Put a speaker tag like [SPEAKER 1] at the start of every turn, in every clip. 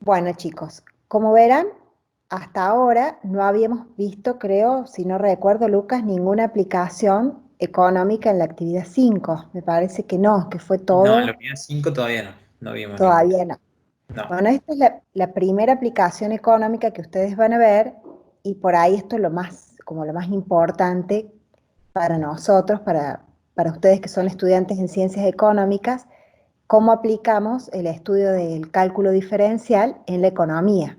[SPEAKER 1] Bueno, chicos, como verán, hasta ahora no habíamos visto, creo, si no recuerdo, Lucas, ninguna aplicación económica en la actividad 5. Me parece que no, que fue
[SPEAKER 2] No, en la
[SPEAKER 1] todo
[SPEAKER 2] unidad 5 todavía no vimos ninguna.
[SPEAKER 1] todavía no.
[SPEAKER 2] No.
[SPEAKER 1] Bueno, esta es la primera aplicación económica que ustedes van a ver y por ahí esto es lo más, como lo más importante para nosotros, para ustedes que son estudiantes en ciencias económicas, cómo aplicamos el estudio del cálculo diferencial en la economía.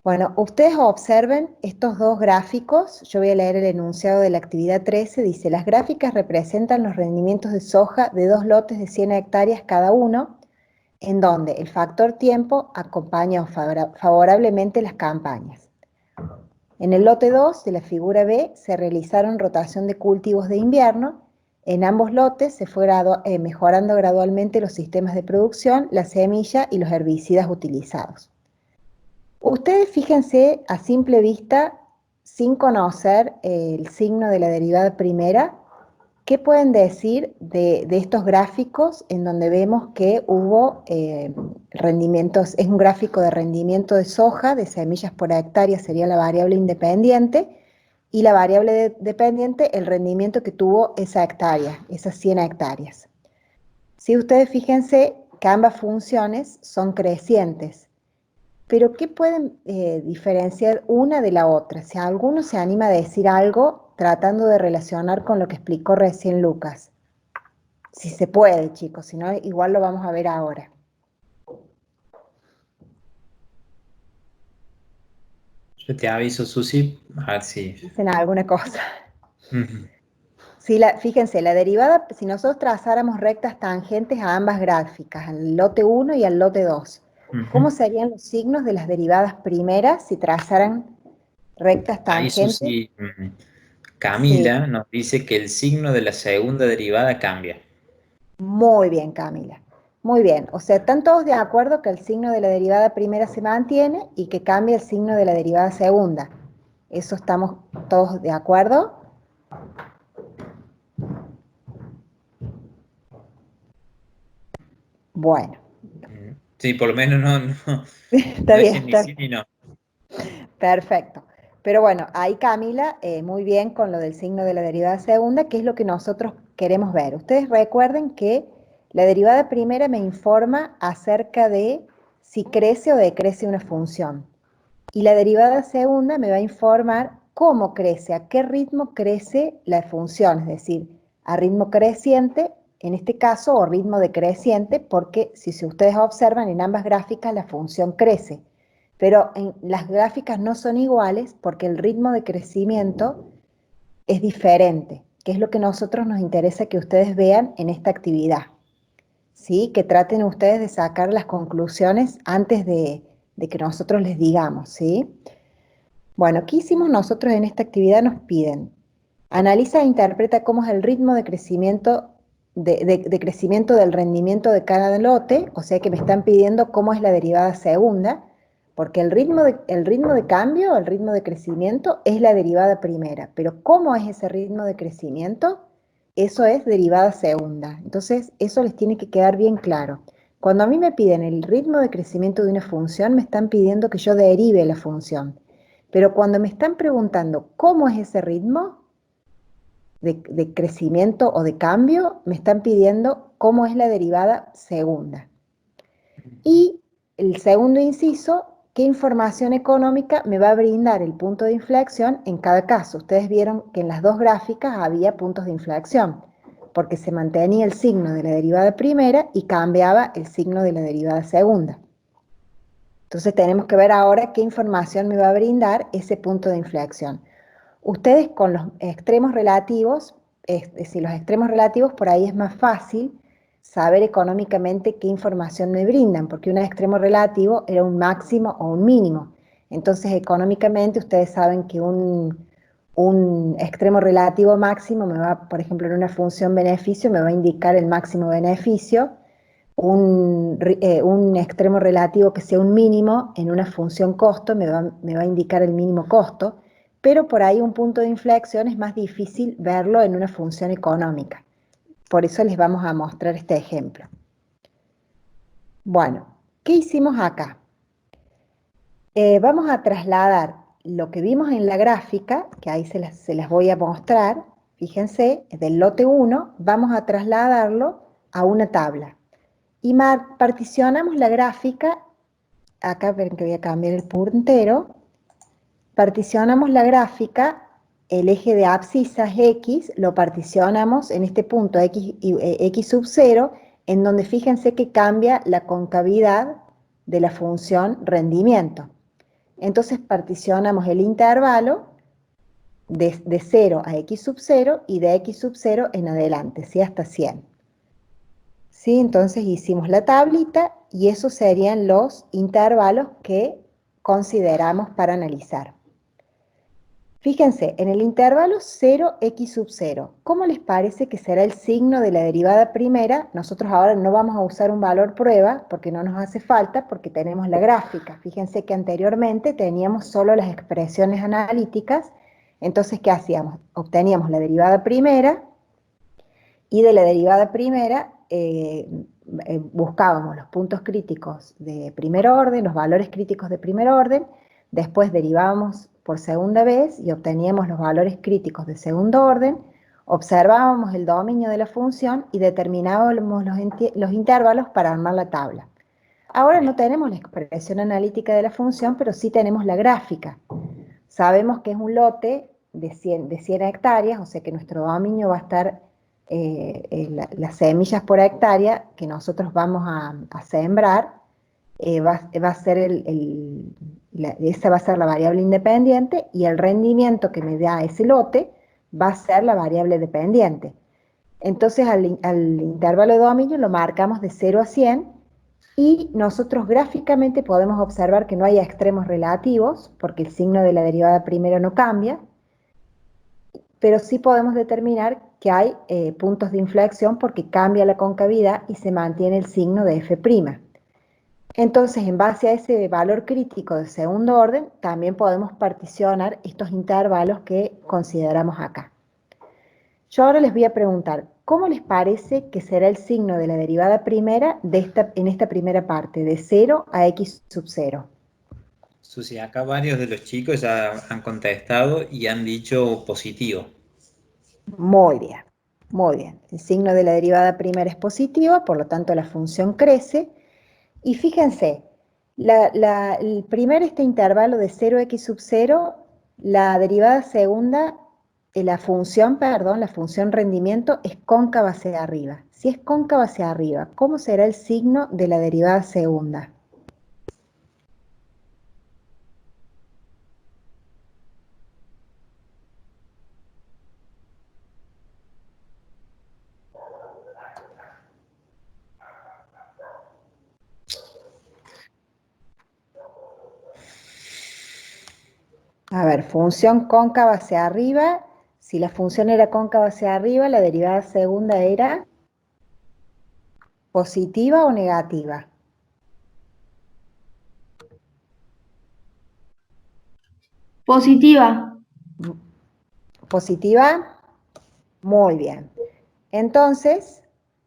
[SPEAKER 1] Bueno, ustedes observen estos dos gráficos. Yo voy a leer el enunciado de la actividad 13. Dice, las gráficas representan los rendimientos de soja de dos lotes de 100 hectáreas cada uno, en donde el factor tiempo acompaña favorablemente las campañas. En el lote 2 de la figura B se realizaron rotación de cultivos de invierno. En ambos lotes se fue mejorando gradualmente los sistemas de producción, la semilla y los herbicidas utilizados. Ustedes fíjense a simple vista, sin conocer el signo de la derivada primera, ¿qué pueden decir de estos gráficos en donde vemos que hubo rendimientos? Es un gráfico de rendimiento de soja, de semillas por hectárea sería la variable independiente, y la variable dependiente, el rendimiento que tuvo esa hectárea, esas 100 hectáreas. Si ustedes fíjense que ambas funciones son crecientes, pero ¿qué pueden diferenciar una de la otra? Si alguno se anima a decir algo tratando de relacionar con lo que explicó recién Lucas. Si se puede, chicos, si no, igual lo vamos a ver ahora.
[SPEAKER 2] Yo te aviso, Susi, a ver si.
[SPEAKER 1] Dicen alguna cosa.
[SPEAKER 2] Ujú,
[SPEAKER 1] Si fíjense, la derivada, si nosotros trazáramos rectas tangentes a ambas gráficas, al lote 1 y al lote 2, ¿cómo
[SPEAKER 2] ujú.
[SPEAKER 1] serían los signos de las derivadas primeras si trazaran rectas
[SPEAKER 2] Ahí,
[SPEAKER 1] tangentes?
[SPEAKER 2] Susi,
[SPEAKER 1] Sí,
[SPEAKER 2] Camila nos dice que el signo de la segunda derivada cambia.
[SPEAKER 1] muy bien, Camila. Muy bien. O sea, están todos de acuerdo que el signo de la derivada primera se mantiene y que cambia el signo de la derivada segunda. ¿Eso estamos todos de acuerdo? Bueno,
[SPEAKER 2] Sí, por lo menos
[SPEAKER 1] está
[SPEAKER 2] no
[SPEAKER 1] bien,
[SPEAKER 2] dicen ni
[SPEAKER 1] está
[SPEAKER 2] sí
[SPEAKER 1] bien.
[SPEAKER 2] ni no.
[SPEAKER 1] Perfecto. Pero bueno, ahí Camila, muy bien con lo del signo de la derivada segunda, que es lo que nosotros queremos ver. Ustedes recuerden que la derivada primera me informa acerca de si crece o decrece una función. Y la derivada segunda me va a informar cómo crece, a qué ritmo crece la función, es decir, a ritmo creciente, en este caso, o ritmo decreciente, porque si ustedes observan en ambas gráficas la función crece, pero las gráficas no son iguales porque el ritmo de crecimiento es diferente, que es lo que a nosotros nos interesa que ustedes vean en esta actividad. ¿Sí? Que traten ustedes de sacar las conclusiones antes de que nosotros les digamos, ¿sí? Bueno, ¿qué hicimos nosotros en esta actividad? Nos piden, analiza e interpreta cómo es el ritmo de crecimiento, de crecimiento del rendimiento de cada lote, o sea que me están pidiendo cómo es la derivada segunda, porque el ritmo de cambio, el ritmo de crecimiento es la derivada primera, pero cómo es ese ritmo de crecimiento, eso es derivada segunda. Entonces, eso les tiene que quedar bien claro. Cuando a mí me piden el ritmo de crecimiento de una función, me están pidiendo que yo derive la función. Pero cuando me están preguntando cómo es ese ritmo de crecimiento o de cambio, me están pidiendo cómo es la derivada segunda. Y el segundo inciso, ¿qué información económica me va a brindar el punto de inflexión en cada caso? Ustedes vieron que en las dos gráficas había puntos de inflexión, porque se mantenía el signo de la derivada primera y cambiaba el signo de la derivada segunda. Entonces tenemos que ver ahora qué información me va a brindar ese punto de inflexión. Ustedes con los extremos relativos, es decir, los extremos relativos por ahí es más fácil saber económicamente qué información me brindan, porque un extremo relativo era un máximo o un mínimo. Entonces, económicamente ustedes saben que un extremo relativo máximo me va, por ejemplo, en una función beneficio, me va a indicar el máximo beneficio, un extremo relativo que sea un mínimo en una función costo me va a indicar el mínimo costo, pero por ahí un punto de inflexión es más difícil verlo en una función económica. Por eso les vamos a mostrar este ejemplo. Bueno, ¿qué hicimos acá? Vamos a trasladar lo que vimos en la gráfica, que ahí se las voy a mostrar, fíjense, del lote 1, vamos a trasladarlo a una tabla. Y particionamos la gráfica, acá ven que voy a cambiar el puntero, particionamos la gráfica, el eje de abscisas X, lo particionamos en este punto X sub 0, en donde fíjense que cambia la concavidad de la función rendimiento. Entonces particionamos el intervalo de 0 a x sub 0 y de x sub 0 en adelante, ¿sí? Hasta 100. ¿Sí? Entonces hicimos la tablita y esos serían los intervalos que consideramos para analizar. Fíjense, en el intervalo 0x sub 0, ¿cómo les parece que será el signo de la derivada primera? Nosotros ahora no vamos a usar un valor prueba porque no nos hace falta, porque tenemos la gráfica. Fíjense que anteriormente teníamos solo las expresiones analíticas, entonces ¿qué hacíamos? Obteníamos la derivada primera y de la derivada primera buscábamos los puntos críticos de primer orden, los valores críticos de primer orden, después derivábamos por segunda vez y obteníamos los valores críticos de segundo orden, observábamos el dominio de la función y determinábamos los intervalos para armar la tabla. Ahora no tenemos la expresión analítica de la función, pero sí tenemos la gráfica. Sabemos que es un lote de 100 hectáreas, o sea que nuestro dominio va a estar las semillas por hectárea que nosotros vamos a sembrar, va a ser esa va a ser la variable independiente y el rendimiento que me da ese lote va a ser la variable dependiente. Entonces al intervalo de dominio lo marcamos de 0 a 100 y nosotros gráficamente podemos observar que no hay extremos relativos porque el signo de la derivada primera no cambia, pero sí podemos determinar que hay puntos de inflexión porque cambia la concavidad y se mantiene el signo de f'. Entonces, en base a ese valor crítico de segundo orden, también podemos particionar estos intervalos que consideramos acá. Yo ahora les voy a preguntar, ¿cómo les parece que será el signo de la derivada primera en esta primera parte, de 0 a x sub 0?
[SPEAKER 2] Susi, acá varios de los chicos ya han contestado y han dicho positivo.
[SPEAKER 1] Muy bien, muy bien. El signo de la derivada primera es positiva, por lo tanto la función crece. Y fíjense, el primer intervalo de 0x sub 0, la derivada segunda, la función rendimiento es cóncava hacia arriba. Si es cóncava hacia arriba, ¿cómo será el signo de la derivada segunda? A ver, función cóncava hacia arriba. Si la función era cóncava hacia arriba, la derivada segunda era positiva o negativa.
[SPEAKER 3] Positiva.
[SPEAKER 1] ¿Positiva? Muy bien. Entonces,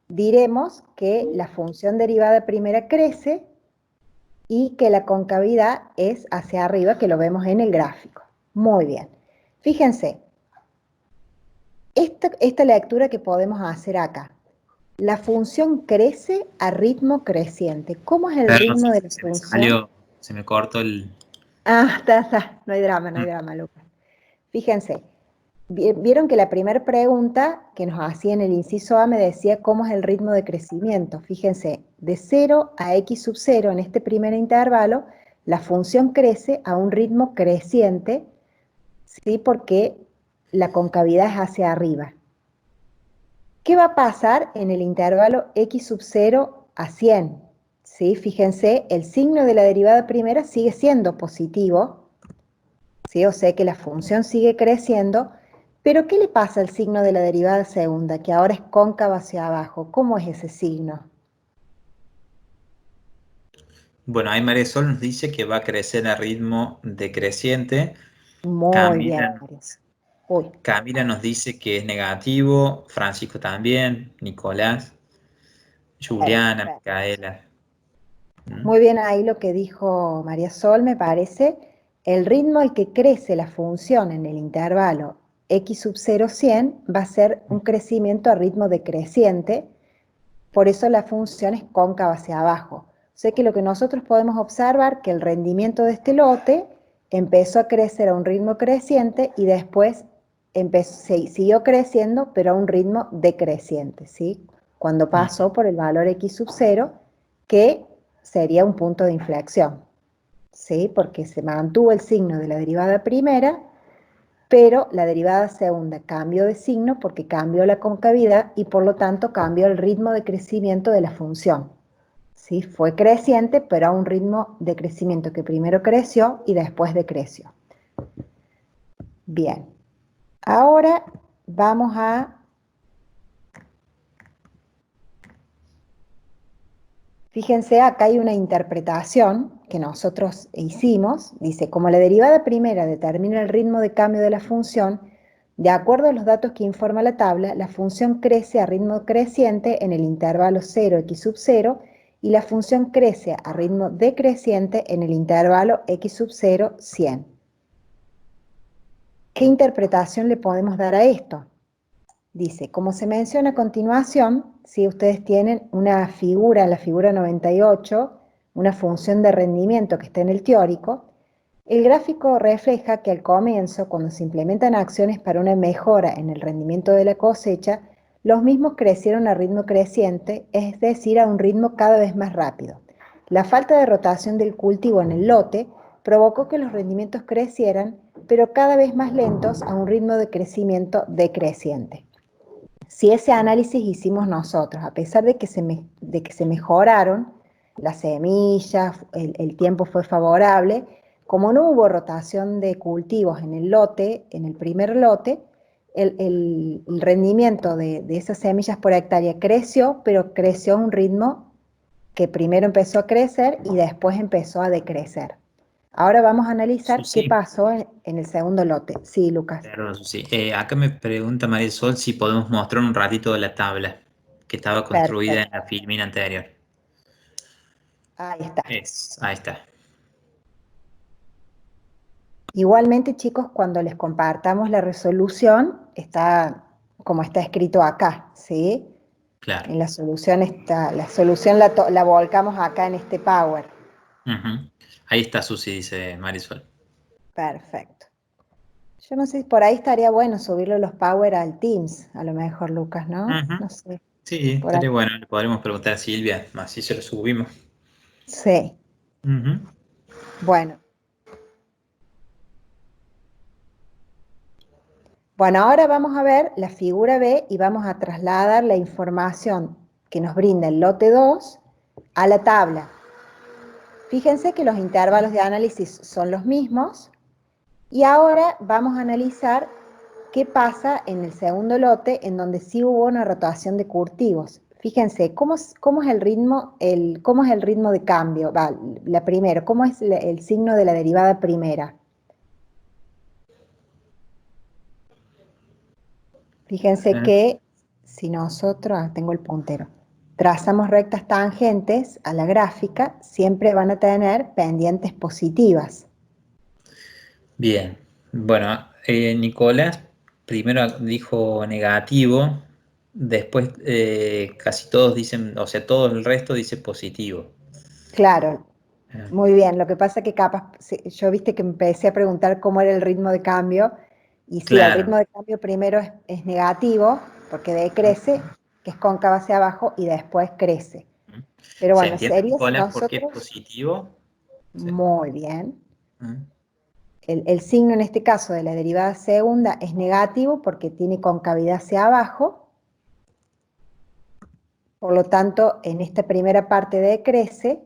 [SPEAKER 1] diremos que la función derivada primera crece y que la concavidad es hacia arriba, que lo vemos en el gráfico. Muy bien. Fíjense, esta lectura que podemos hacer acá. La función crece a ritmo creciente. ¿Cómo es el
[SPEAKER 2] Perdón,
[SPEAKER 1] ritmo de la
[SPEAKER 2] se me
[SPEAKER 1] función?
[SPEAKER 2] salió, se me cortó el...
[SPEAKER 1] Ah, está. No hay drama, Lucas. Fíjense, vieron que la primera pregunta que nos hacía en el inciso A me decía cómo es el ritmo de crecimiento. Fíjense, de 0 a x sub 0 en este primer intervalo, la función crece a un ritmo creciente, ¿sí? Porque la concavidad es hacia arriba. ¿Qué va a pasar en el intervalo x sub 0 a 100? ¿Sí? Fíjense, el signo de la derivada primera sigue siendo positivo, ¿sí? O sea que la función sigue creciendo, pero ¿qué le pasa al signo de la derivada segunda, que ahora es cóncava hacia abajo? ¿Cómo es ese signo?
[SPEAKER 2] Bueno, ahí Marisol nos dice que va a crecer a ritmo decreciente.
[SPEAKER 1] Muy bien,
[SPEAKER 2] Camila,
[SPEAKER 1] Maris. Uy,
[SPEAKER 2] Camila nos dice que es negativo, Francisco también, Nicolás, Juliana,
[SPEAKER 1] perfecto.
[SPEAKER 2] Micaela. ¿Mm?
[SPEAKER 1] Muy bien ahí lo que dijo María Sol, me parece. El ritmo al que crece la función en el intervalo x sub 0, 100 va a ser un crecimiento a ritmo decreciente, por eso la función es cóncava hacia abajo. O sea que lo que nosotros podemos observar que el rendimiento de este lote empezó a crecer a un ritmo creciente y después siguió creciendo, pero a un ritmo decreciente, ¿sí? Cuando pasó por el valor x sub 0, que sería un punto de inflexión, ¿sí? Porque se mantuvo el signo de la derivada primera, pero la derivada segunda cambió de signo porque cambió la concavidad y por lo tanto cambió el ritmo de crecimiento de la función. ¿Sí? Fue creciente, pero a un ritmo de crecimiento que primero creció y después decreció. Bien, ahora vamos a... Fíjense, acá hay una interpretación que nosotros hicimos. Dice, como la derivada primera determina el ritmo de cambio de la función, de acuerdo a los datos que informa la tabla, la función crece a ritmo creciente en el intervalo 0, x sub 0, y la función crece a ritmo decreciente en el intervalo x sub 0, 100. ¿Qué interpretación le podemos dar a esto? Dice, como se menciona a continuación, si ustedes tienen una figura, la figura 98, una función de rendimiento que está en el teórico, el gráfico refleja que al comienzo, cuando se implementan acciones para una mejora en el rendimiento de la cosecha, los mismos crecieron a ritmo creciente, es decir, a un ritmo cada vez más rápido. La falta de rotación del cultivo en el lote provocó que los rendimientos crecieran, pero cada vez más lentos a un ritmo de crecimiento decreciente. Si ese análisis hicimos nosotros, a pesar de que se mejoraron las semillas, el tiempo fue favorable, como no hubo rotación de cultivos en el lote, en el primer lote, el rendimiento de esas semillas por hectárea creció, pero creció a un ritmo que primero empezó a crecer y después empezó a decrecer. Ahora vamos a analizar qué
[SPEAKER 2] Susi,
[SPEAKER 1] pasó en el segundo lote. Sí, Lucas.
[SPEAKER 2] perdón, Susi. Acá me pregunta Marisol si podemos mostrar un ratito de la tabla que estaba construida en la
[SPEAKER 1] Perfecto.
[SPEAKER 2] filmina anterior.
[SPEAKER 1] Ahí está.
[SPEAKER 2] Ahí está.
[SPEAKER 1] Igualmente, chicos, cuando les compartamos la resolución, está como está escrito acá, ¿sí?
[SPEAKER 2] Claro.
[SPEAKER 1] En la solución está, la solución la volcamos acá en este Power.
[SPEAKER 2] Ujú. Ahí está Susi, dice Marisol.
[SPEAKER 1] Perfecto. Yo no sé, por ahí estaría bueno subirlo los Power al Teams, a lo mejor, Lucas, ¿no?
[SPEAKER 2] Ujú.
[SPEAKER 1] No sé,
[SPEAKER 2] Sí,
[SPEAKER 1] por ahí.
[SPEAKER 2] estaría bueno. Le podremos preguntar a Silvia, así se lo subimos.
[SPEAKER 1] Sí.
[SPEAKER 2] Ujú.
[SPEAKER 1] Bueno. Bueno, ahora vamos a ver la figura B y vamos a trasladar la información que nos brinda el lote 2 a la tabla. Fíjense que los intervalos de análisis son los mismos y ahora vamos a analizar qué pasa en el segundo lote en donde sí hubo una rotación de cultivos. Fíjense, ¿cómo es el ritmo, cómo es el ritmo de cambio? Va, la primera, ¿cómo es el signo de la derivada primera? Fíjense
[SPEAKER 2] Eh,
[SPEAKER 1] que si nosotros, tengo el puntero, trazamos rectas tangentes a la gráfica, siempre van a tener pendientes positivas.
[SPEAKER 2] Bien. Bueno, Nicolás primero dijo negativo, después casi todos dicen, o sea, todo el resto dice positivo.
[SPEAKER 1] Claro,
[SPEAKER 2] Eh,
[SPEAKER 1] muy bien. Lo que pasa es que capaz, yo viste que empecé a preguntar cómo era el ritmo de cambio, y sí, el
[SPEAKER 2] Claro.
[SPEAKER 1] ritmo de cambio primero es negativo, porque decrece, que es cóncava hacia abajo, y después crece. Pero
[SPEAKER 2] ¿Se
[SPEAKER 1] bueno,
[SPEAKER 2] entiende,
[SPEAKER 1] sería si
[SPEAKER 2] Nicolás, por qué es
[SPEAKER 1] nosotros,
[SPEAKER 2] positivo? Sí.
[SPEAKER 1] muy bien.
[SPEAKER 2] Mm.
[SPEAKER 1] El signo en este caso de la derivada segunda es negativo porque tiene concavidad hacia abajo, por lo tanto en esta primera parte decrece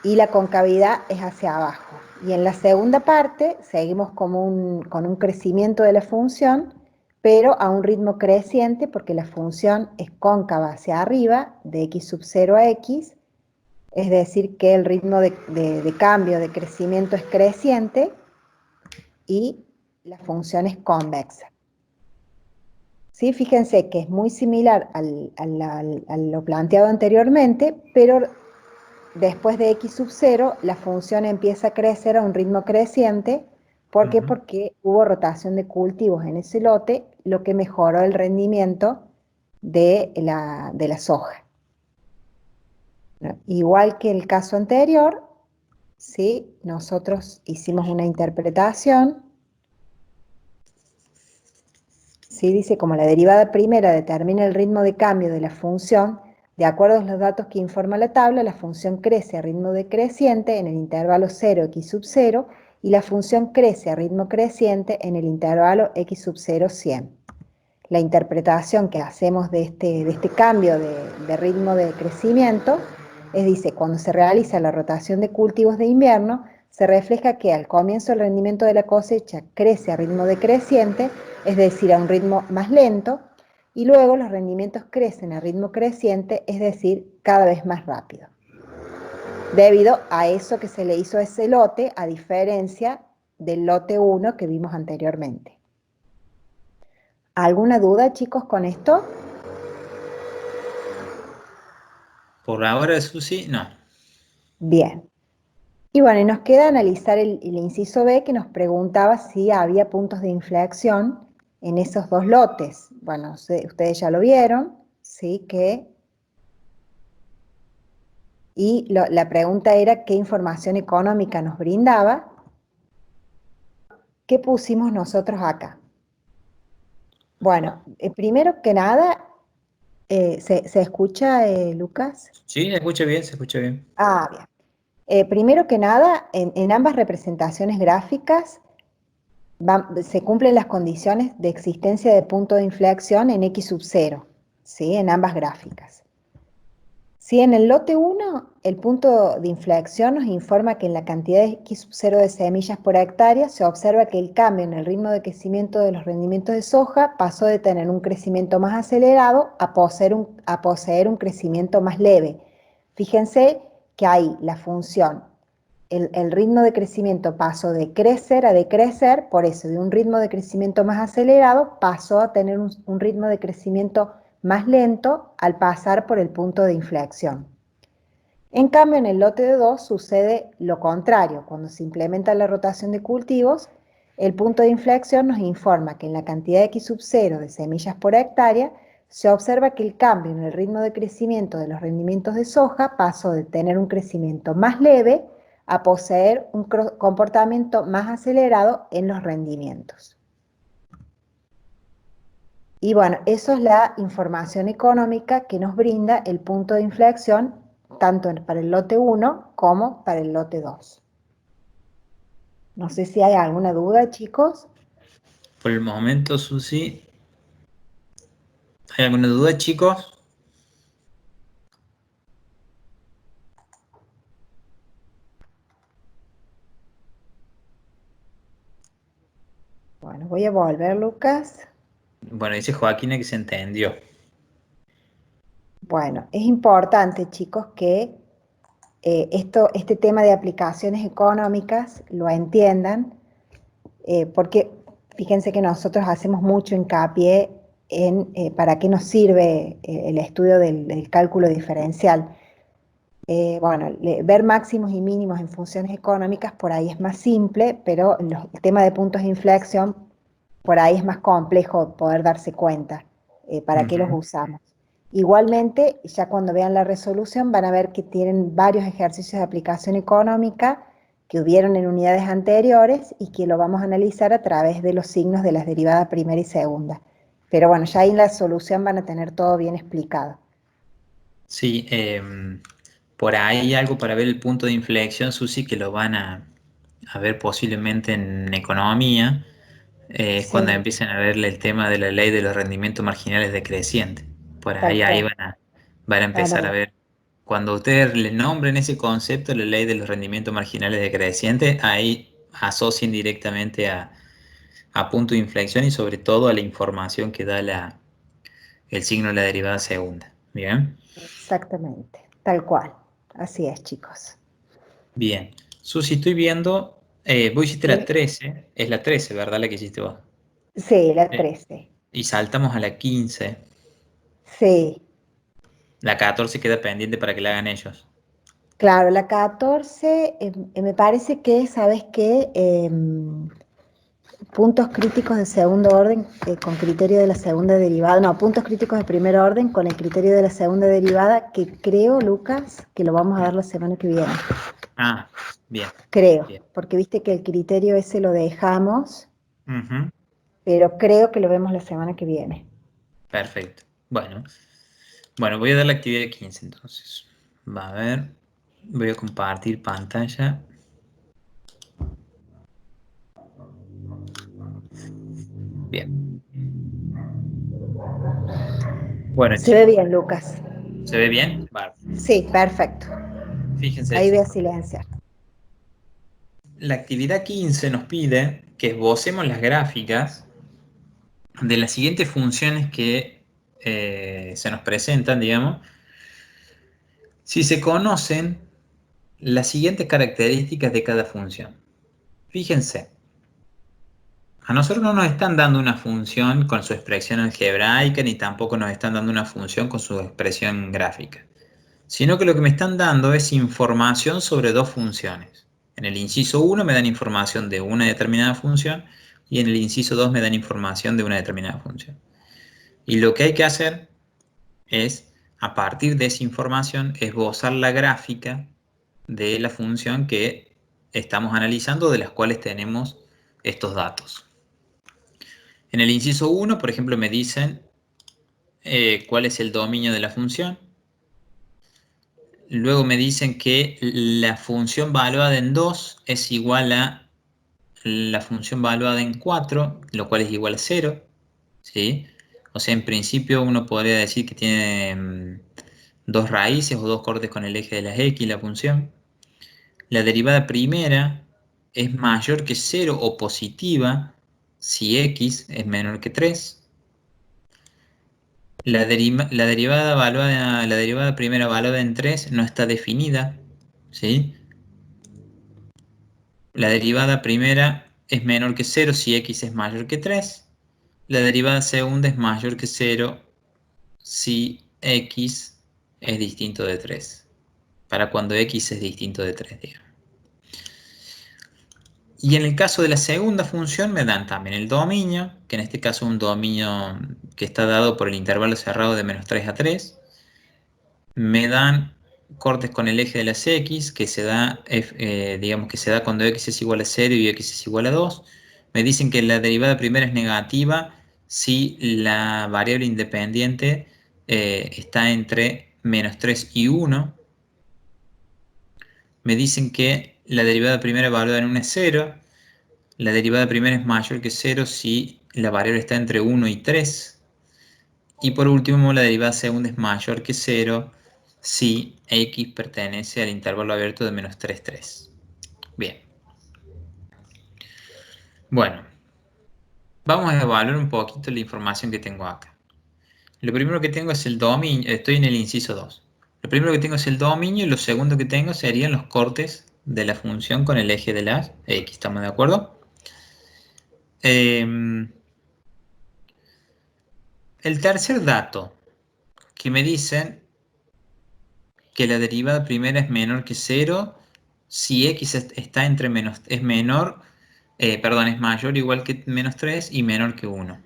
[SPEAKER 1] y la concavidad es hacia abajo. Y en la segunda parte seguimos con un crecimiento de la función, pero a un ritmo creciente porque la función es cóncava hacia arriba, de x sub 0 a x, es decir que el ritmo de cambio, de crecimiento es creciente y la función es convexa. ¿Sí? Fíjense que es muy similar a lo planteado anteriormente, pero después de x sub 0, la función empieza a crecer a un ritmo creciente. ¿Por qué?
[SPEAKER 2] Ujú.
[SPEAKER 1] Porque hubo rotación de cultivos en ese lote, lo que mejoró el rendimiento de la soja, ¿no? Igual que el caso anterior, ¿sí? Nosotros hicimos una interpretación, ¿sí? Dice, como la derivada primera determina el ritmo de cambio de la función, de acuerdo a los datos que informa la tabla, la función crece a ritmo decreciente en el intervalo 0, x sub 0, y la función crece a ritmo creciente en el intervalo x sub 0, 100. La interpretación que hacemos de este cambio de ritmo de crecimiento es, dice, cuando se realiza la rotación de cultivos de invierno, se refleja que al comienzo el rendimiento de la cosecha crece a ritmo decreciente, es decir, a un ritmo más lento, y luego los rendimientos crecen a ritmo creciente, es decir, cada vez más rápido. Debido a eso que se le hizo a ese lote, a diferencia del lote 1 que vimos anteriormente. ¿Alguna duda, chicos, con esto?
[SPEAKER 2] Por ahora, Susi, no.
[SPEAKER 1] Bien. Y bueno, y nos queda analizar el inciso B, que nos preguntaba si había puntos de inflexión en esos dos lotes. Bueno, ustedes ya lo vieron, ¿sí? La pregunta era qué información económica nos brindaba. ¿Qué pusimos nosotros acá? Bueno, primero que nada, ¿se escucha, Lucas?
[SPEAKER 2] Sí, se escucha bien, se escucha bien.
[SPEAKER 1] Ah, bien. Primero que nada, en ambas representaciones gráficas se cumplen las condiciones de existencia de punto de inflexión en x sub 0, ¿sí? En ambas gráficas. Si en el lote 1, el punto de inflexión nos informa que en la cantidad de x sub 0 de semillas por hectárea se observa que el cambio en el ritmo de crecimiento de los rendimientos de soja pasó de tener un crecimiento más acelerado a poseer un crecimiento más leve. Fíjense que ahí la función, el ritmo de crecimiento pasó de crecer a decrecer, por eso de un ritmo de crecimiento más acelerado pasó a tener un ritmo de crecimiento más lento al pasar por el punto de inflexión. En cambio, en el lote de 2 sucede lo contrario. Cuando se implementa la rotación de cultivos, el punto de inflexión nos informa que en la cantidad de x sub 0 de semillas por hectárea se observa que el cambio en el ritmo de crecimiento de los rendimientos de soja pasó de tener un crecimiento más leve a poseer un comportamiento más acelerado en los rendimientos. Y bueno, eso es la información económica que nos brinda el punto de inflexión tanto para el lote 1 como para el lote 2. No sé si hay alguna duda, chicos.
[SPEAKER 2] Por el momento, Susi, ¿hay alguna duda, chicos?
[SPEAKER 1] Bueno, voy a volver, Lucas.
[SPEAKER 2] Bueno, dice Joaquina que se entendió.
[SPEAKER 1] Bueno, es importante, chicos, que este tema de aplicaciones económicas lo entiendan, porque fíjense que nosotros hacemos mucho hincapié en para qué nos sirve el estudio del cálculo diferencial. Bueno, ver máximos y mínimos en funciones económicas por ahí es más simple, pero el tema de puntos de inflexión por ahí es más complejo poder darse cuenta para qué los
[SPEAKER 2] Ujú.
[SPEAKER 1] usamos. Igualmente, ya cuando vean la resolución van a ver que tienen varios ejercicios de aplicación económica que hubieron en unidades anteriores y que lo vamos a analizar a través de los signos de las derivadas primera y segunda. Pero bueno, ya ahí en la solución van a tener todo bien explicado.
[SPEAKER 2] Sí, por ahí hay algo para ver el punto de inflexión, Susi, que lo van a ver posiblemente en economía, es cuando
[SPEAKER 1] Sí,
[SPEAKER 2] empiecen a ver el tema de la ley de los rendimientos marginales decrecientes. Por
[SPEAKER 1] tal
[SPEAKER 2] ahí
[SPEAKER 1] cual.
[SPEAKER 2] van a
[SPEAKER 1] Van a
[SPEAKER 2] empezar a
[SPEAKER 1] ver.
[SPEAKER 2] ver. Cuando ustedes le nombren ese concepto, la ley de los rendimientos marginales decrecientes, ahí asocien directamente a punto de inflexión y sobre todo a la información que da el signo de la derivada segunda. ¿Bien?
[SPEAKER 1] Exactamente, tal cual. Así es, chicos.
[SPEAKER 2] Bien. Susi, estoy viendo, vos hiciste la
[SPEAKER 1] Sí,
[SPEAKER 2] 13, es la 13, ¿verdad? La que hiciste vos.
[SPEAKER 1] sí, la
[SPEAKER 2] Eh,
[SPEAKER 1] 13.
[SPEAKER 2] y saltamos a la 15.
[SPEAKER 1] Sí,
[SPEAKER 2] La 14 queda pendiente para que la hagan ellos.
[SPEAKER 1] Claro, la 14 me parece que, ¿sabes qué? Puntos críticos de segundo orden con criterio de la segunda derivada, no, puntos críticos de primer orden con el criterio de la segunda derivada, que creo, Lucas, que lo vamos a ver la semana que viene.
[SPEAKER 2] Ah, bien,
[SPEAKER 1] Creo,
[SPEAKER 2] bien.
[SPEAKER 1] porque viste que el criterio ese lo dejamos,
[SPEAKER 2] Ujú,
[SPEAKER 1] pero creo que lo vemos la semana que viene.
[SPEAKER 2] perfecto. Bueno, voy a dar la actividad 15 entonces. Va a ver, voy a compartir pantalla. Bien. Bueno,
[SPEAKER 1] Se ve
[SPEAKER 2] chicos,
[SPEAKER 1] bien, Lucas.
[SPEAKER 2] ¿se ve bien? Vale.
[SPEAKER 1] Sí, perfecto.
[SPEAKER 2] Fíjense,
[SPEAKER 1] Ahí voy a
[SPEAKER 2] chicos.
[SPEAKER 1] silenciar.
[SPEAKER 2] La actividad 15 nos pide que esbocemos las gráficas de las siguientes funciones que se nos presentan, digamos, si se conocen las siguientes características de cada función. Fíjense, a nosotros no nos están dando una función con su expresión algebraica, ni tampoco nos están dando una función con su expresión gráfica, sino que lo que me están dando es información sobre dos funciones. En el inciso 1 me dan información de una determinada función y en el inciso 2 me dan información de una determinada función. Y lo que hay que hacer es, a partir de esa información, esbozar la gráfica de la función que estamos analizando, de las cuales tenemos estos datos. En el inciso 1, por ejemplo, me dicen cuál es el dominio de la función. Luego me dicen que la función valuada en 2 es igual a la función valuada en 4, lo cual es igual a 0. ¿Sí? O sea, en principio uno podría decir que tiene dos raíces o dos cortes con el eje de las x la función. La derivada primera es mayor que 0 o positiva si x es menor que 3. La derivada primera valuada en 3 no está definida. ¿Sí? La derivada primera es menor que 0 si x es mayor que 3. La derivada segunda es mayor que 0 si x es distinto de 3. Para cuando x es distinto de 3, digamos. Y en el caso de la segunda función me dan también el dominio, que en este caso es un dominio que está dado por el intervalo cerrado de menos 3 a 3. Me dan cortes con el eje de las x, que se da, digamos que se da cuando x es igual a 0 y x es igual a 2. Me dicen que la derivada primera es negativa si la variable independiente está entre menos 3 y 1. Me dicen que la derivada primera evaluada en 1 es 0. La derivada primera es mayor que 0 si la variable está entre 1 y 3. Y por último, la derivada segunda es mayor que 0 si x pertenece al intervalo abierto de menos 3, 3. Bien. Bueno, vamos a evaluar un poquito la información que tengo acá. Lo primero que tengo es el dominio, estoy en el inciso 2. Lo primero que tengo es el dominio y lo segundo que tengo serían los cortes de la función con el eje de la x. ¿Estamos de acuerdo? El tercer dato que me dicen que la derivada primera es menor que 0 si x está entre menos, es menor, perdón, es mayor o igual que menos 3 y menor que 1.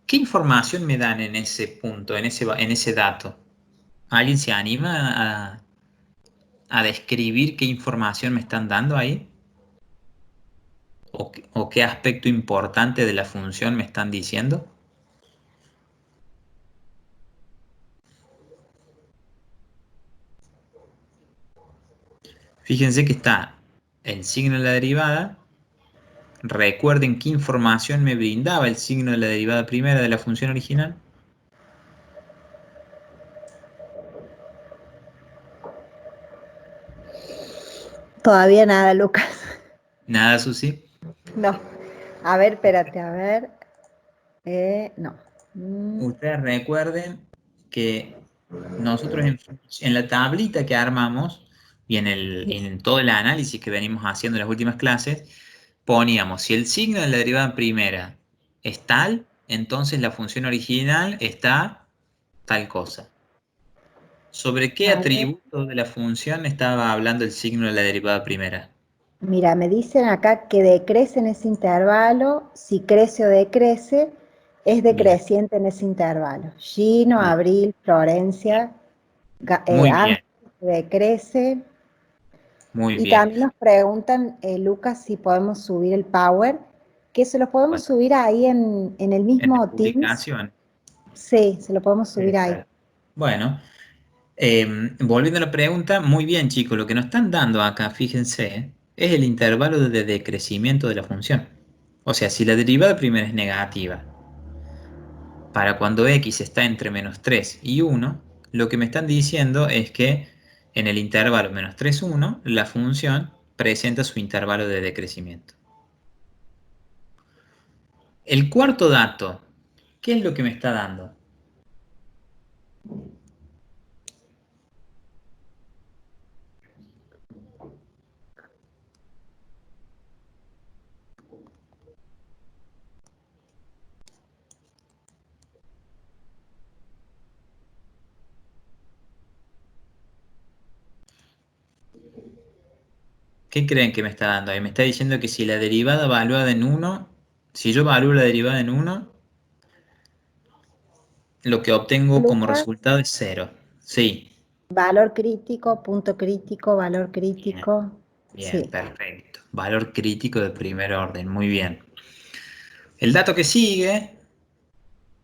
[SPEAKER 2] ¿Qué información me dan en ese punto, en ese dato? ¿Alguien se anima a describir qué información me están dando ahí? ¿O qué aspecto importante de la función me están diciendo? Fíjense que está el signo de la derivada. Recuerden qué información me brindaba el signo de la derivada primera de la función original.
[SPEAKER 1] Todavía nada, Lucas.
[SPEAKER 2] Nada, Susi.
[SPEAKER 1] No. A ver, espérate, a ver. No.
[SPEAKER 2] Ustedes recuerden que nosotros en la tablita que armamos y en todo el análisis que venimos haciendo en las últimas clases, poníamos si el signo de la derivada primera es tal, entonces la función original está tal cosa. ¿Sobre qué
[SPEAKER 1] A ver,
[SPEAKER 2] atributo de la función estaba hablando el signo de la derivada primera?
[SPEAKER 1] mira, me dicen acá que decrece en ese intervalo, si crece o decrece, es
[SPEAKER 2] Bien,
[SPEAKER 1] decreciente en ese intervalo. Gino,
[SPEAKER 2] bien.
[SPEAKER 1] Abril, Florencia,
[SPEAKER 2] Muy bien,
[SPEAKER 1] Ángel decrece.
[SPEAKER 2] muy
[SPEAKER 1] Y
[SPEAKER 2] bien.
[SPEAKER 1] también nos preguntan, Lucas, si podemos subir el Power, que se lo podemos
[SPEAKER 2] Bueno,
[SPEAKER 1] subir ahí en el
[SPEAKER 2] en la
[SPEAKER 1] mismo Teams.
[SPEAKER 2] publicación.
[SPEAKER 1] Sí, se lo podemos subir ahí.
[SPEAKER 2] Exacto. Bueno, volviendo a la pregunta, muy bien, chicos, lo que nos están dando acá, fíjense, es el intervalo de decrecimiento de la función. O sea, si la derivada primera es negativa, para cuando x está entre -3 y 1, lo que me están diciendo es que en el intervalo -3, 1, la función presenta su intervalo de decrecimiento. El cuarto dato, ¿qué es lo que me está dando? ¿Qué creen que me está dando ahí? Me está diciendo que si la derivada evaluada en 1, si yo evalúo la derivada en 1, lo que obtengo como
[SPEAKER 1] Lucas,
[SPEAKER 2] resultado es 0. Sí,
[SPEAKER 1] valor crítico, valor
[SPEAKER 2] bien,
[SPEAKER 1] crítico.
[SPEAKER 2] bien,
[SPEAKER 1] Sí.
[SPEAKER 2] perfecto. Valor crítico de primer orden, muy bien. El dato que sigue,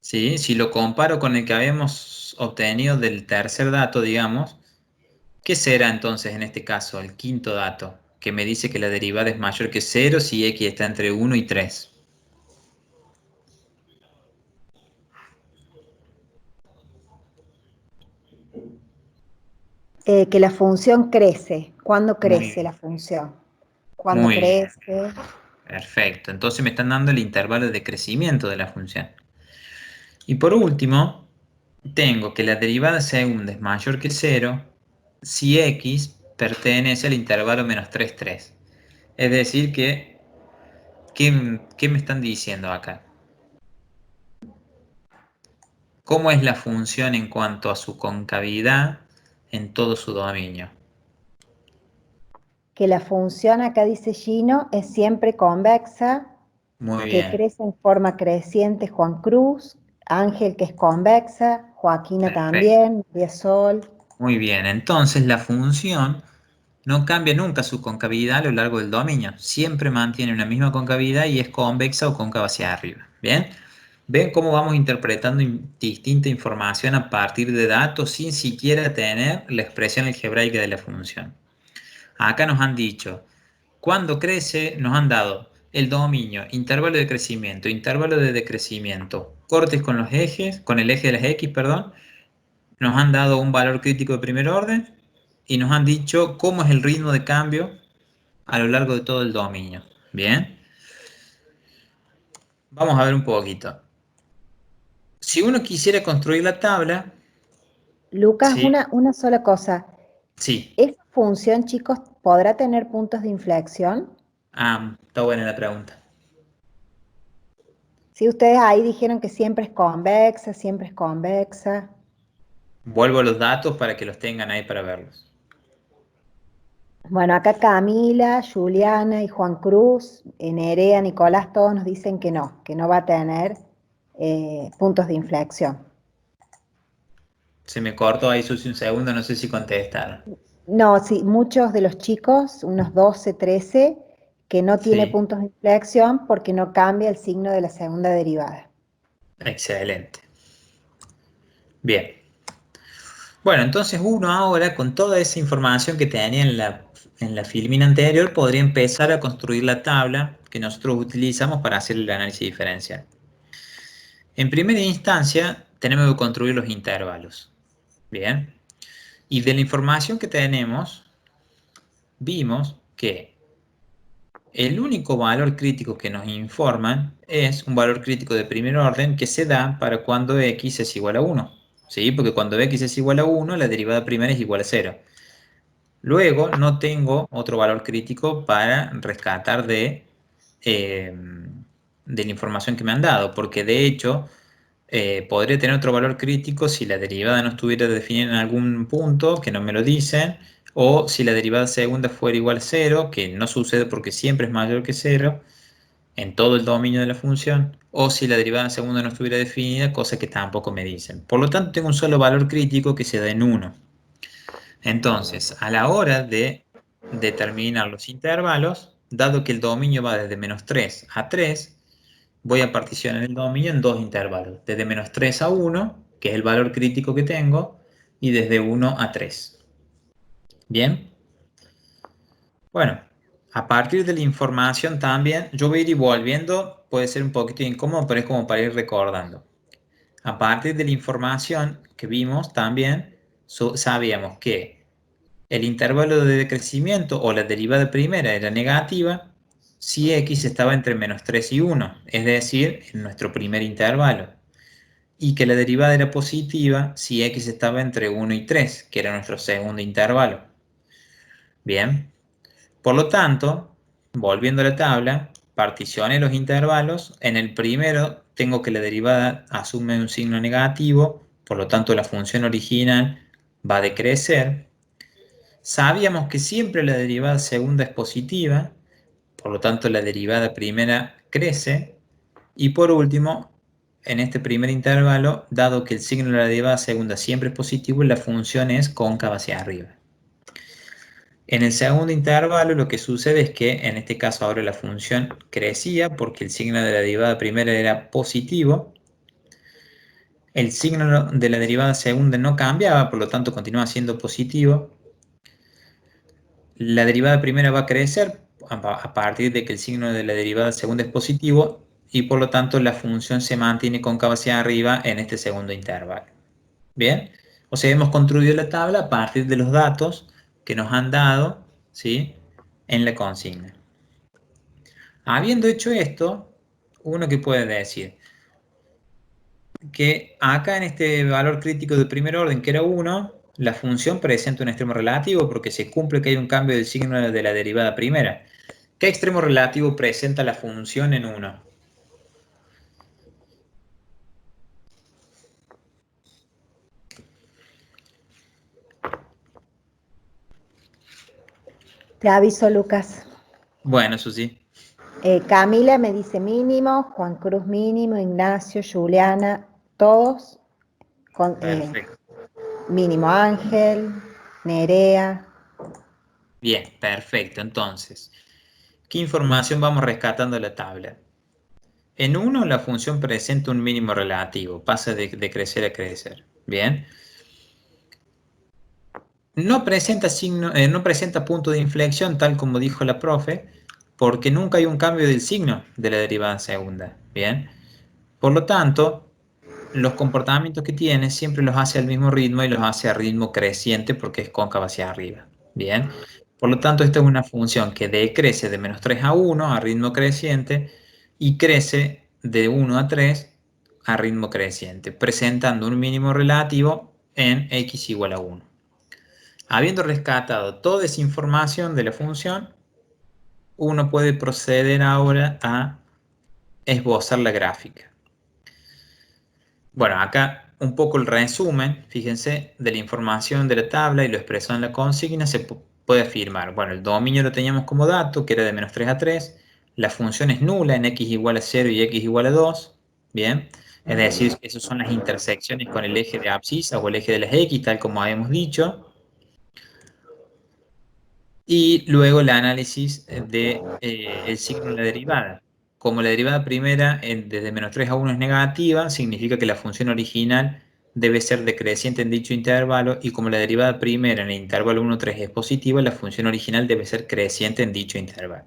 [SPEAKER 2] ¿sí? Si lo comparo con el que habíamos obtenido del tercer dato, digamos, ¿qué será entonces en este caso el quinto dato? Que me dice que la derivada es mayor que 0 si x está entre 1 y 3.
[SPEAKER 1] Que la función crece. ¿Cuándo
[SPEAKER 2] Muy
[SPEAKER 1] crece
[SPEAKER 2] bien,
[SPEAKER 1] la función? ¿Cuándo
[SPEAKER 2] muy bien.
[SPEAKER 1] crece?
[SPEAKER 2] Perfecto. Entonces me están dando el intervalo de crecimiento de la función. Y por último, tengo que la derivada segunda es mayor que 0 si x pertenece al intervalo -3, 3. Es decir, que, ¿qué me están diciendo acá? ¿Cómo es la función en cuanto a su concavidad en todo su dominio?
[SPEAKER 1] Que la función, acá dice Gino, es siempre convexa,
[SPEAKER 2] Muy
[SPEAKER 1] que
[SPEAKER 2] bien,
[SPEAKER 1] crece en forma creciente Juan Cruz, Ángel que es convexa, Joaquina
[SPEAKER 2] perfecto.
[SPEAKER 1] también, María Sol.
[SPEAKER 2] Muy bien, entonces la función no cambia nunca su concavidad a lo largo del dominio. Siempre mantiene una misma concavidad y es convexa o cóncava hacia arriba. ¿Bien? ¿Ven cómo vamos interpretando distinta información a partir de datos sin siquiera tener la expresión algebraica de la función? Acá nos han dicho, cuando crece, nos han dado el dominio, intervalo de crecimiento, intervalo de decrecimiento, cortes con los ejes, con el eje de las x, perdón, nos han dado un valor crítico de primer orden y nos han dicho cómo es el ritmo de cambio a lo largo de todo el dominio. Bien, vamos a ver un poquito. Si uno quisiera construir la tabla,
[SPEAKER 1] Lucas,
[SPEAKER 2] sí,
[SPEAKER 1] una sola cosa.
[SPEAKER 2] sí.
[SPEAKER 1] ¿Esa función, chicos, podrá tener puntos de inflexión?
[SPEAKER 2] Está buena la pregunta.
[SPEAKER 1] Si ustedes ahí dijeron que siempre es convexa, siempre es convexa.
[SPEAKER 2] Vuelvo a los datos para que los tengan ahí para verlos.
[SPEAKER 1] Bueno, acá Camila, Juliana y Juan Cruz, Nerea, Nicolás, todos nos dicen que no va a tener puntos de inflexión.
[SPEAKER 2] Se me cortó ahí, Susi, un segundo, no sé si contestaron.
[SPEAKER 1] No, sí, muchos de los chicos, unos 12, 13, que no tiene
[SPEAKER 2] Sí,
[SPEAKER 1] puntos de inflexión porque no cambia el signo de la segunda derivada.
[SPEAKER 2] excelente. Bien. Bueno, entonces uno ahora, con toda esa información que tenía en la filmina anterior, podría empezar a construir la tabla que nosotros utilizamos para hacer el análisis diferencial. En primera instancia, tenemos que construir los intervalos. Bien. Y de la información que tenemos, vimos que el único valor crítico que nos informan es un valor crítico de primer orden que se da para cuando x es igual a 1. ¿Sí? Porque cuando x es igual a 1, la derivada primera es igual a 0. Luego no tengo otro valor crítico para rescatar de la información que me han dado, porque de hecho podría tener otro valor crítico si la derivada no estuviera definida en algún punto, que no me lo dicen, o si la derivada segunda fuera igual a 0, que no sucede porque siempre es mayor que 0, en todo el dominio de la función, o si la derivada segunda no estuviera definida, cosa que tampoco me dicen. Por lo tanto, tengo un solo valor crítico que se da en 1. Entonces, a la hora de determinar los intervalos, dado que el dominio va desde -3 a 3, voy a particionar el dominio en dos intervalos, desde -3 a 1, que es el valor crítico que tengo, y desde 1 a 3. ¿Bien? Bueno, a partir de la información también, yo voy a ir volviendo, puede ser un poquito incómodo, pero es como para ir recordando. A partir de la información que vimos también, sabíamos que el intervalo de decrecimiento o la derivada primera era negativa si x estaba entre -3 y 1, es decir, en nuestro primer intervalo. Y que la derivada era positiva si x estaba entre 1 y 3, que era nuestro segundo intervalo. Bien, por lo tanto, volviendo a la tabla, particioné los intervalos. En el primero tengo que la derivada asume un signo negativo, por lo tanto la función original va a decrecer. Sabíamos que siempre la derivada segunda es positiva, por lo tanto la derivada primera crece. Y por último, en este primer intervalo, dado que el signo de la derivada segunda siempre es positivo, la función es cóncava hacia arriba. En el segundo intervalo lo que sucede es que en este caso ahora la función crecía porque el signo de la derivada primera era positivo. El signo de la derivada segunda no cambiaba, por lo tanto continúa siendo positivo. La derivada primera va a crecer a partir de que el signo de la derivada segunda es positivo y por lo tanto la función se mantiene cóncava hacia arriba en este segundo intervalo. Bien, o sea, hemos construido la tabla a partir de los datos que nos han dado, ¿sí?, en la consigna. Habiendo hecho esto, uno que puede decir que acá en este valor crítico de primer orden, que era 1, la función presenta un extremo relativo porque se cumple que hay un cambio del signo de la derivada primera. ¿Qué extremo relativo presenta la función en 1?
[SPEAKER 1] Te aviso, Lucas.
[SPEAKER 2] Bueno, eso sí.
[SPEAKER 1] Camila me dice mínimo, Juan Cruz mínimo, Ignacio, Juliana, todos con
[SPEAKER 2] Perfecto.
[SPEAKER 1] mínimo Ángel, Nerea.
[SPEAKER 2] Bien, perfecto. Entonces, ¿qué información vamos rescatando de la tabla? En 1 la función presenta un mínimo relativo, pasa de crecer a crecer. Bien. No presenta no presenta punto de inflexión, tal como dijo la profe, porque nunca hay un cambio del signo de la derivada segunda. Bien. Por lo tanto, los comportamientos que tiene siempre los hace al mismo ritmo y los hace a ritmo creciente porque es cóncava hacia arriba. Bien. Por lo tanto, esta es una función que decrece de -3 a 1 a ritmo creciente y crece de 1 a 3 a ritmo creciente, presentando un mínimo relativo en x igual a 1. Habiendo rescatado toda esa información de la función, uno puede proceder ahora a esbozar la gráfica. Bueno, acá un poco el resumen, fíjense, de la información de la tabla y lo expresado en la consigna se puede afirmar. Bueno, el dominio lo teníamos como dato, que era de -3 a 3. La función es nula en x igual a 0 y x igual a 2. Bien, es decir, esas son las intersecciones con el eje de abscisa o el eje de las x, tal como habíamos dicho. Y luego el análisis del signo de la derivada. Como la derivada primera desde -3 a 1 es negativa, significa que la función original debe ser decreciente en dicho intervalo, y como la derivada primera en el intervalo 1, 3 es positiva, la función original debe ser creciente en dicho intervalo.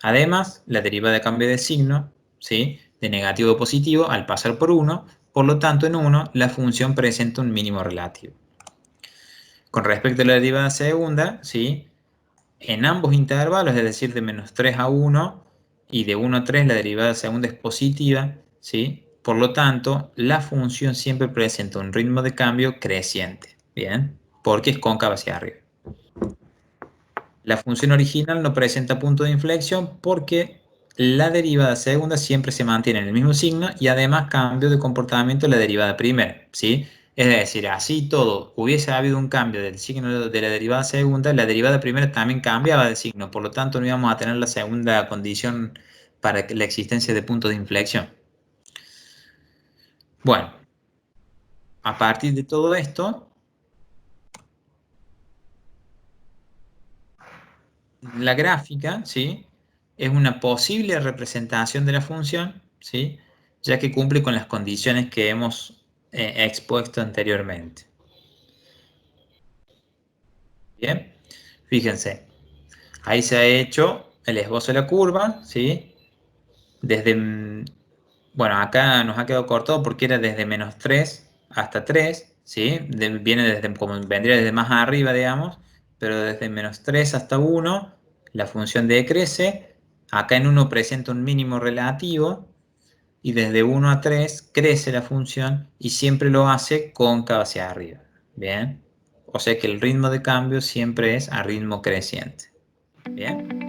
[SPEAKER 2] Además, la derivada cambia de signo, ¿sí?, de negativo a positivo al pasar por 1, por lo tanto en 1 la función presenta un mínimo relativo. Con respecto a la derivada segunda, ¿sí?, en ambos intervalos, es decir, de -3 a 1 y de 1 a 3, la derivada segunda es positiva, ¿sí? Por lo tanto, la función siempre presenta un ritmo de cambio creciente, ¿bien? Porque es cóncava hacia arriba. La función original no presenta punto de inflexión porque la derivada segunda siempre se mantiene en el mismo signo y además cambio de comportamiento en la derivada primera, ¿sí? Es decir, así todo, hubiese habido un cambio del signo de la derivada segunda, la derivada primera también cambiaba de signo, por lo tanto no íbamos a tener la segunda condición para la existencia de puntos de inflexión. Bueno, a partir de todo esto, la gráfica, ¿sí? Es una posible representación de la función, ¿sí? Ya que cumple con las condiciones que hemos expuesto anteriormente. Bien, fíjense, ahí se ha hecho el esbozo de la curva, ¿sí? Desde, bueno, acá nos ha quedado cortado porque era desde -3 hasta 3, ¿sí? Viene desde, como vendría desde más arriba, digamos, pero desde -3 hasta 1, la función decrece. Acá en 1 presenta un mínimo relativo y desde 1 a 3 crece la función y siempre lo hace cóncava hacia arriba. Bien, o sea que el ritmo de cambio siempre es a ritmo creciente. Bien.